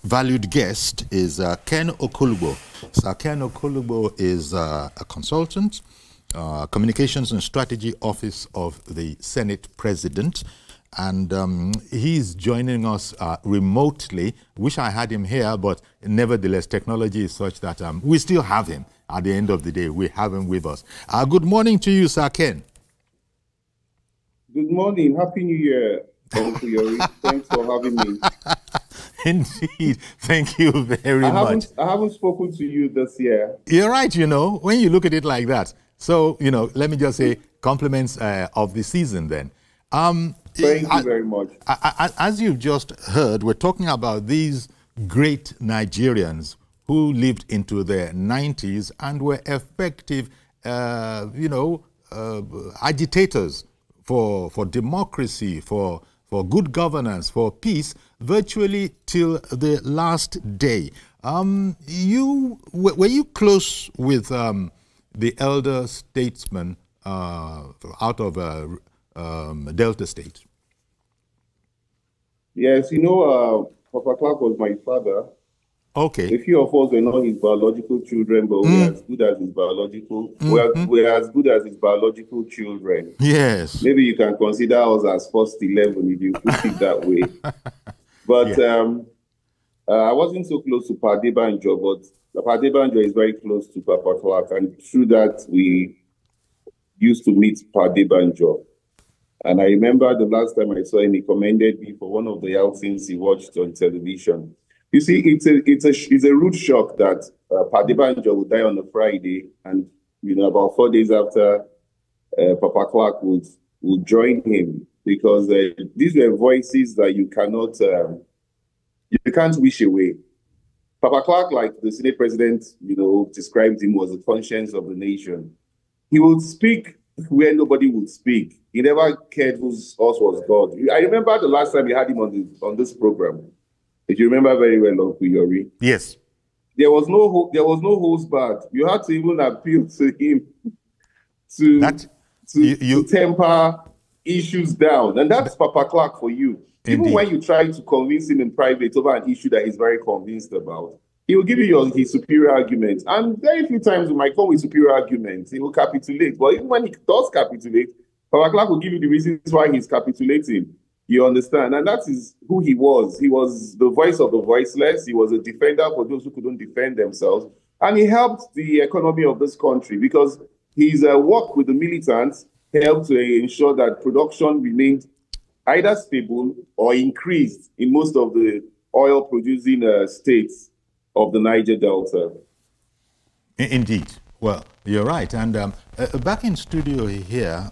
Valued guest is Ken Okolugbo. Sir Ken Okolugbo is a consultant, Communications and Strategy Office of the Senate President, and he's joining us remotely. Wish I had him here, but nevertheless, technology is such that we still have him. At the end of the day, we have him with us. Good morning to you, Sir Ken. Good morning. Happy New Year, Uncle Yori. Thanks for having me. Indeed. Thank you very much. I haven't spoken to you this year. You're right, when you look at it like that. So, let me just say compliments of the season then. Thank you very much. As you've just heard, we're talking about these great Nigerians who lived into their 90s and were effective, agitators for democracy, for good governance, for peace, virtually till the last day. Were you close with the elder statesman out of Delta State? Yes, Papa Clark was my father. Okay. A few of us were not his biological children, but we're as good as his biological. We're as good as his biological children. Yes. Maybe you can consider us as first 11 if you put it that way. But yeah. I wasn't so close to Pa Adebanjo, but Pa Adebanjo is very close to Papa Clark, and through that we used to meet Pa Adebanjo. And I remember the last time I saw him, he commended me for one of the outings he watched on television. You see, it's a rude shock that Pa Adebanjo would die on a Friday, and about 4 days after, Papa Clark would join him, because these were voices that you can't wish away. Papa Clark, like the Senate President, described him, was the conscience of the nation. He would speak where nobody would speak. He never cared whose horse was God. I remember the last time we had him on this program. If you remember very well, Uncle Yori. Yes. There was no host bad. You had to even appeal to him to temper issues down. And that's Papa Clark for you. Indeed. Even when you try to convince him in private over an issue that he's very convinced about, he will give you his superior arguments. And very few times he might come with superior arguments. He will capitulate. But even when he does capitulate, Papa Clark will give you the reasons why he's capitulating. You understand? And that is who he was. He was the voice of the voiceless. He was a defender for those who couldn't defend themselves. And he helped the economy of this country, because his work with the militants helped to ensure that production remained either stable or increased in most of the oil-producing states of the Niger Delta. Indeed. Well, you're right. And back in studio here,